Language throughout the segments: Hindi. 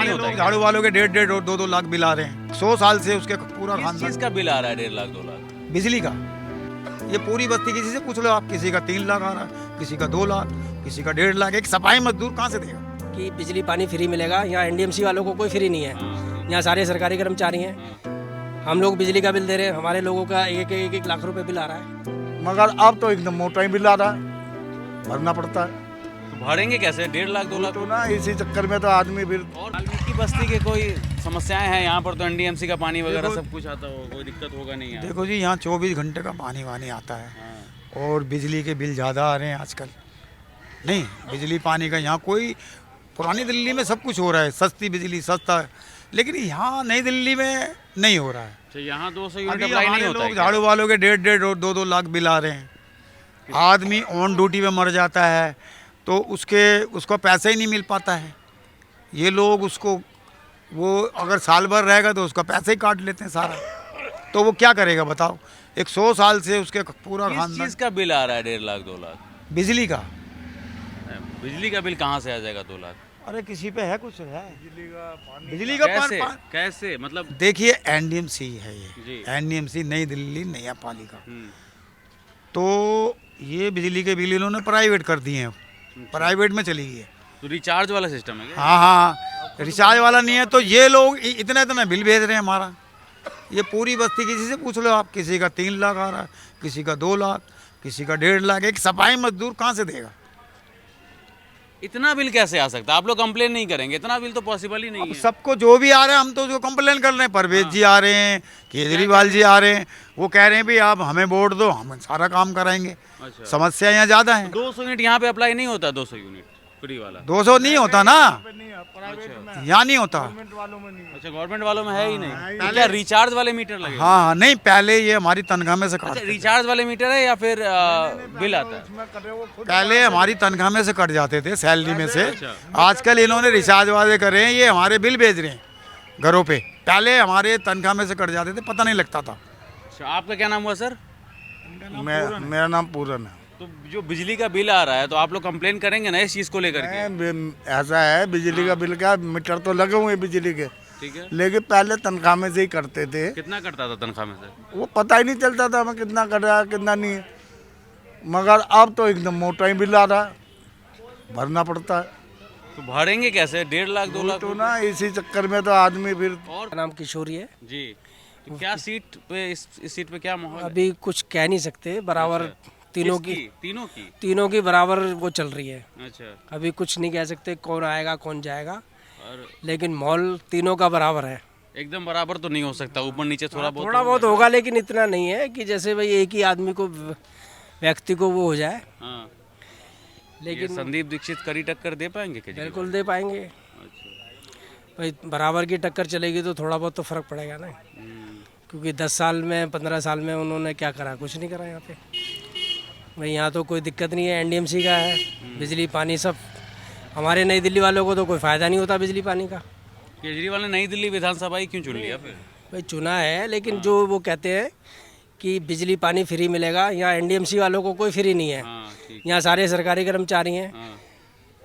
नहीं होता है। झाड़ू वालों के 1.5 और 2-2 लाख बिल आ रहे हैं। 100 साल से उसके पूरा किस खानदान चीज का बिल आ रहा है 1.5 लाख 2 लाख? बिजली का। ये पूरी बस्ती किसी से पूछ लो आप, किसी का 3 लाख आ रहा है, किसी का 2 लाख, किसी का 1.5 लाख। एक सफाई मजदूर कहाँ से देगा? कि बिजली पानी फ्री मिलेगा। यहाँ एनडीएमसी वालों को कोई फ्री नहीं है। यहाँ सारे सरकारी कर्मचारी हैं। हम लोग बिजली का बिल दे रहे हैं, हमारे लोगों का एक लाख रुपए बिल आ रहा है। मगर अब तो एकदम मोटा ही बिल आ रहा है, भरना पड़ता है। तो भरेंगे कैसे 1.5 लाख 2 लाख? तो ना इसी चक्कर में तो आदमी फिर और वाल्मीकि बस्ती के कोई समस्याएं हैं यहाँ पर? तो एनडीएमसी का पानी वगैरह सब कुछ आता हो, कोई दिक्कत होगा नहीं यहाँ? देखो जी, यहाँ 24 घंटे का पानी वानी आता है और बिजली के बिल ज़्यादा आ रहे हैं आजकल। नहीं, बिजली पानी का यहाँ कोई, पुरानी दिल्ली में सब कुछ हो रहा है, सस्ती बिजली, सस्ता है, लेकिन यहाँ नई दिल्ली में नहीं हो रहा है। अच्छा, यहाँ 200 यूनिट अभी अप्लाई नहीं हमारे होता लोग है क्या? झाड़ू वालों के 1.5 और 2-2 लाख बिल आ रहे हैं। आदमी ऑन ड्यूटी पे मर जाता है तो उसको पैसा ही नहीं मिल पाता है। ये लोग उसको, वो अगर साल भर रहेगा तो उसका पैसा ही काट लेते हैं सारा। तो वो क्या करेगा बताओ? एक 100 साल से उसके पूरा किस खानदान। चीज का बिल आ रहा है 1.5 लाख 2 लाख? बिजली का। बिजली का बिल कहाँ से आ जाएगा 2 लाख? अरे किसी पे है, कुछ है बिजली का कैसे कैसे मतलब? देखिए, एनडीएमसी है जी। ये, एनडीएमसी नई दिल्ली नया पालिका। हम्म, तो ये बिजली के बिल इन्होंने प्राइवेट कर दिए हैं, प्राइवेट में चली गई है। तो रिचार्ज वाला सिस्टम है क्या? हाँ हाँ, रिचार्ज वाला नहीं है। तो ये लोग इतना इतना बिल भेज रहे हैं हमारा। ये पूरी बस्ती किसी से पूछ लो आप, किसी का 3 लाख आ रहा है, किसी का 2 लाख, किसी का 1.5 लाख। एक सफाई मजदूर कहाँ से देगा? इतना बिल कैसे आ सकता है? आप लोग कंप्लेन नहीं करेंगे? इतना बिल तो पॉसिबल ही नहीं है। सबको जो भी आ रहा है हम तो उसको कंप्लेन कर रहे हैं। परवेज जी आ रहे हैं, केजरीवाल जी आ रहे हैं, वो कह रहे हैं भी आप हमें वोट दो, हम सारा काम कराएंगे। अच्छा। समस्या यहाँ ज़्यादा है। 200 यूनिट यहाँ पे अप्लाई नहीं होता? 200 यूनिट फ्री वाला? 200 नहीं होता ना, अच्छा, यहाँ नहीं होता। अच्छा, गवर्नमेंट वालों में है ही नहीं। क्या रिचार्ज वाले मीटर लगे? हाँ हाँ, नहीं, पहले ये हमारी तनख्वाह में से अच्छा, काटते थे। रिचार्ज वाले मीटर है या फिर बिल आता है? पहले हमारी तनख्वाह में से कट जाते थे, सैलरी में से। आजकल इन्होंने रिचार्ज वाले करे हैं, ये हमारे बिल भेज रहे हैं घरों पे। पहले हमारे तनख्वाह में से कट जाते थे, पता नहीं लगता था। अच्छा, आपका क्या नाम हुआ सर? मेरा नाम पूरन है। तो जो बिजली का बिल आ रहा है तो आप लोग कंप्लेन करेंगे ना इस चीज को लेकर के? ऐसा है, बिजली का बिल का मीटर तो लगे हुए हैं बिजली के, ठीक है। लेकिन पहले तनख्वाह में से ही करते थे। कितना कटता था तनख्वाह में से? वो पता ही नहीं चलता था हमें कितना कर रहा है कितना नहीं है। मगर अब तो एकदम मोटा ही बिल आ रहा है, भरना पड़ता है। तो भरेंगे कैसे 1.5 लाख 2 लाख? तो ना इसी चक्कर में तो आदमी फिर और मेरा नाम किशोरी है। जी, तो क्या सीट पे, इस सीट पे क्या माहौल है? अभी कुछ कह नहीं सकते, बराबर तीनों की तीनों की बराबर वो चल रही है। अच्छा। अभी कुछ नहीं कह सकते कौन आएगा कौन जाएगा, और लेकिन माहौल तीनों का बराबर है। एकदम बराबर तो नहीं हो सकता, ऊपर नीचे थोड़ा बहुत थोड़ा बहुत होगा, लेकिन इतना नहीं है कि जैसे भाई एक ही आदमी को, व्यक्ति को वो हो जाए। हाँ, लेकिन लेकिन संदीप दीक्षित कड़ी टक्कर दे पाएंगे केजरीवाल? बिल्कुल दे पाएंगे। अच्छा। भाई बराबर की टक्कर चलेगी तो थोड़ा बहुत तो फर्क पड़ेगा ना, क्योंकि 10 साल में 15 साल में उन्होंने क्या करा? कुछ नहीं करा यहाँ पे। भाई यहाँ तो कोई दिक्कत नहीं है, एनडीएमसी का है, बिजली पानी सब। हमारे नई दिल्ली वालों को तो कोई फ़ायदा नहीं होता बिजली पानी का। केजरीवाल ने नई दिल्ली विधानसभा ही क्यों चुन लिया फिर? भाई चुना है, लेकिन जो वो कहते हैं कि बिजली पानी फ्री मिलेगा, यहाँ एनडीएमसी वालों को कोई फ्री नहीं है। हाँ, ठीक। यहाँ सारे सरकारी कर्मचारी हैं। हाँ,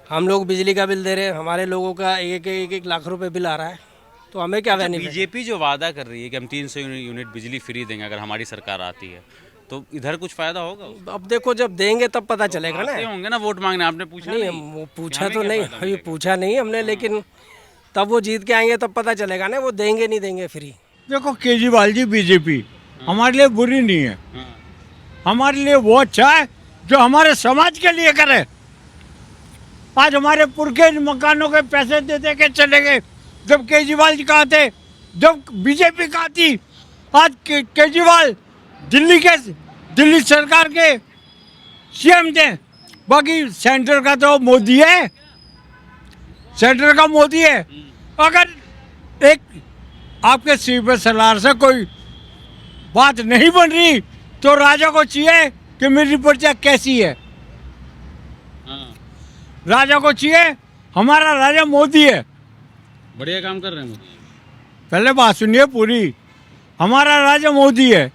हम लोग बिजली का बिल दे रहे हैं, हमारे लोगों का एक लाख रुपए बिल आ रहा है, तो हमें क्या बेनिफिट? बीजेपी जो वादा कर रही है कि हम 300 यूनिट बिजली फ्री देंगे अगर हमारी सरकार आती है, तो इधर कुछ फायदा होगा? अब देखो, जब देंगे तब पता चलेगा ना। आते होंगे ना वोट मांगने, आपने पूछा नहीं, नहीं? वो पूछा तो नहीं, अभी पूछा नहीं हमने, लेकिन तब वो जीत के आएंगे तब पता चलेगा ना, वो देंगे नहीं देंगे फ्री। देखो, केजरीवाल जी बीजेपी हमारे लिए बुरी नहीं है, हमारे लिए वो अच्छा है जो हमारे समाज के लिए करे। आज हमारे पुरखे मकानों के पैसे दे दे के चले गए, जब केजरीवाल जी कहाँ थे, जब बीजेपी कहाँ थी। आज केजरीवाल दिल्ली सरकार के सीएम थे, बाकी सेंटर का तो मोदी है, सेंटर का मोदी है। अगर एक आपके सीपे सलार से कोई बात नहीं बन रही तो राजा को चाहिए कि मेरी प्रजा कैसी है। राजा को चाहिए हमारा राजा मोदी है, बढ़िया काम कर रहे हैं मोदी। पहले बात सुनिए पूरी, हमारा राजा मोदी है।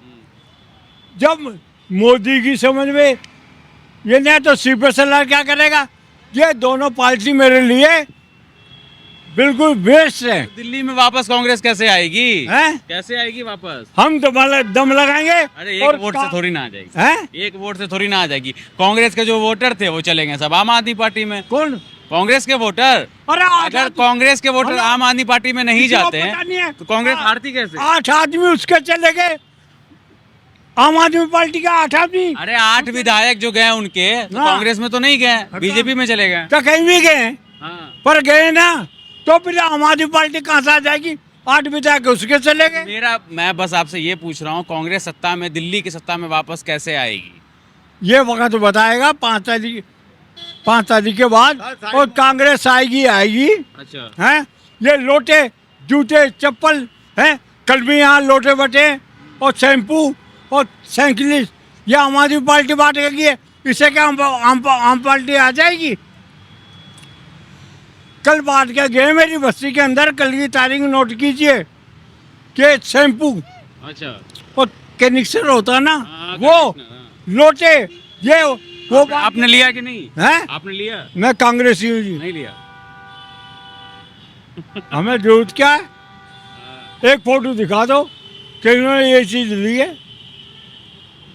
जब मोदी की समझ में ये नहीं तो सीपे सलार क्या करेगा? ये दोनों पार्टी मेरे लिए बिल्कुल बेस्ट है। दिल्ली में वापस कांग्रेस कैसे आएगी? हैं? कैसे आएगी वापस? हम दम लगाएंगे। अरे एक वोट से थोड़ी ना आ जाएगी। हैं? एक वोट से थोड़ी ना आ जाएगी। कांग्रेस के जो वोटर थे वो चले गए सब आम आदमी पार्टी में। कौन? कांग्रेस के वोटर। अरे अगर कांग्रेस के वोटर आम आदमी पार्टी में नहीं किसी को जाते पता नहीं है। हैं तो कांग्रेस हारती कैसे? 8 आदमी उसके चले गए, आम आदमी पार्टी का 8 आदमी। अरे 8 विधायक जो गए उनके तो हाँ। कांग्रेस में तो नहीं गए, बीजेपी में चले गए। तो कहीं भी गए, हाँ। पर गए ना, तो फिर आम आदमी पार्टी कहाँ से आ जाएगी? 8 विधायक उसके चले गए। मैं बस आपसे ये पूछ रहा हूँ, कांग्रेस सत्ता में, दिल्ली की सत्ता में वापस कैसे आएगी? ये वक्त बताएगा 5 तारीख के बाद। और कांग्रेस आएगी अच्छा। हैं? ये लोटे जूते चप्पल हैं, कल भी यहाँ लोटे बटे और शैम्पू और साइकिलिस, ये आम आदमी पार्टी बांटेगी है। इससे क्या आम पार्टी आ जाएगी? कल बांट के गए मेरी बस्ती के अंदर, कल की तारीख नोट कीजिए कि शैम्पू अच्छा। और कैनिक्सर होता है ना, हाँ, वो लोटे, ये वो आपने लिया कि नहीं? हैं? आपने लिया? मैं कांग्रेसी हूँ जी, नहीं लिया। हमें जरूरत क्या है? एक फोटो दिखा दो कि इन्होंने ये चीज ली है।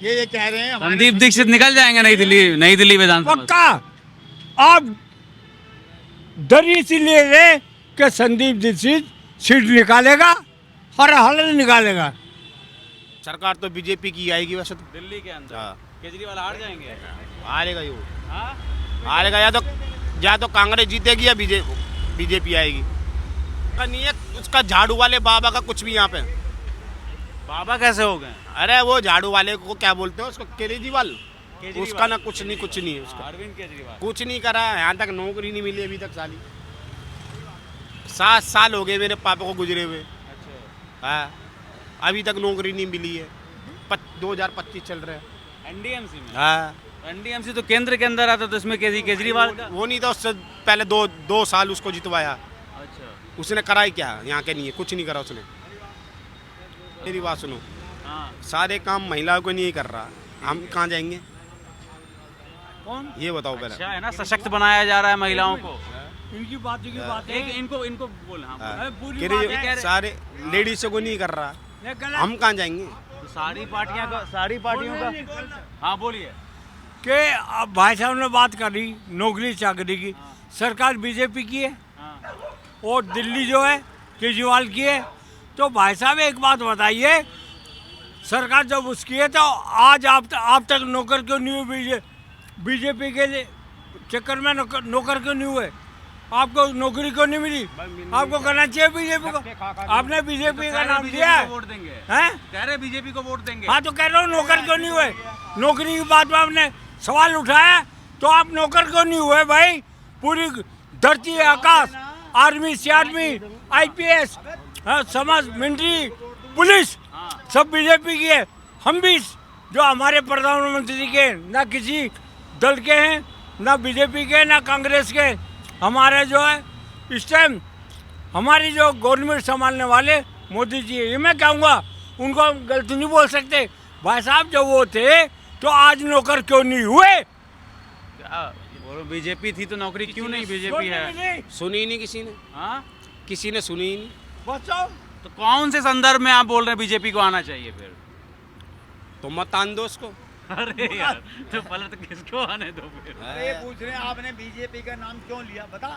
ये कह रहे हैं संदीप दीक्षित निकल जाएंगे नई दिल्ली विधानसभा से। पक्का। आप डर इसीलिए रहे कि संदीप दीक्षित सीट निकालेगा, हर हाल में निकालेगा। सरकार तो बीजेपी की आएगी वैसे तो। दिल्ली के अंदर हाँ। केजरीवाल हार जाएंगे। हारेगा ही वो। हाँ? हारेगा, या तो कांग्रेस जीतेगी या बीजेपी आएगी। का नहीं है उसका, झाड़ू वाले बाबा का कुछ भी यहाँ पे। बाबा कैसे हो गए? अरे वो झाड़ू वाले को क्या बोलते हैं उसको, केजरीवाल। उसका ना कुछ नहीं है उसका, अरविंद केजरीवाल कुछ नहीं करा। यहाँ तक नौकरी नहीं मिली अभी तक साली। 7 साल हो गए मेरे पापा को गुजरे हुए। अच्छा। हाँ, अभी तक नौकरी नहीं मिली है। 2025 चल रहा है। एनडीएमसी में? हाँ, एनडीएमसी तो केंद्र के अंदर आता, तो इसमें केजरीवाल का। वो नहीं था, उससे पहले 2 साल उसको जितवाया। अच्छा। उसने करा ही क्या? यहाँ के नहीं है, कुछ नहीं करा उसने। मेरी बात सुनो, हाँ। सारे काम महिलाओं को नहीं कर रहा, हम कहाँ जाएंगे? कौन? ये बताओ पहले। अच्छा है ना, सशक्त बनाया जा रहा है महिलाओं को। इनकी बात की बात है। इनको बोल। हाँ, हाँ। पूरी कह बात रही- है। सारे लेडीजों को नहीं कर रहा, ये गलत हम कहाँ जाएंगे? तो सारी पार्टियों का हाँ बोलिए। कि अब भाई साहब ने बात करी नौकरी चाकरी की, सरकार बीजेपी की है हाँ। और दिल्ली जो है केजरीवाल की है। तो भाई साहब एक बात बताइए, सरकार जब उसकी है तो आज आप तक नौकर क्यों नहीं हुए? बीजेपी के लिए चक्कर में नौकर क्यों नहीं हुए? आपको नौकरी क्यों नहीं मिली? आपको करना चाहिए बीजेपी को। आपने बीजेपी का नाम दिया है, वोट देंगे। हैं? कह रहे बीजेपी को वोट देंगे। हाँ तो कह रहा हूँ नौकर क्यों नहीं हुए? नौकरी की बात में आपने सवाल उठाया तो आप नौकर क्यों नहीं हुए भाई? पूरी धरती आकाश, आर्मी से आर्मी, IPS, समाज, मिलिट्री, पुलिस सब बीजेपी की है। हम भी जो हमारे प्रधानमंत्री के ना किसी दल के हैं, ना बीजेपी के, ना कांग्रेस के। हमारे जो है इस टाइम हमारी जो गवर्नमेंट संभालने वाले मोदी जी है। ये मैं कहूँगा, उनको हम गलत नहीं बोल सकते। भाई साहब जब वो थे तो आज नौकर क्यों नहीं हुए? बीजेपी थी तो नौकरी क्यों नहीं? बीजेपी है। सुनी ही नहीं किसी ने। हाँ? किसी ने सुनी ही नहीं। बचाओ। तो कौन से संदर्भ में आप बोल रहे हैं बीजेपी को आना चाहिए फिर? तो मत आन दो उसको। अरे यार, तो पलट किसको आने दो फिर? अरे पूछ रहे हैं आपने बीजेपी का नाम क्यों लिया, बता।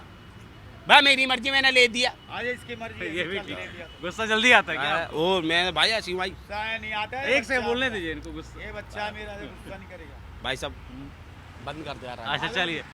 भाई मेरी मर्जी, मैंने ले दिया। आज इसकी मर्जी ये भी ठीक। गुस्सा जल्दी आता है क्या? ओ मैं भाई ऐसी भाई, नहीं आता है। एक से बोलने दीजिए इनको गुस्सा। ये बच्चा मेरा गुस्सा नहीं करेगा। भाई सब बंद कर दे रहा है। अच्छा चलिए।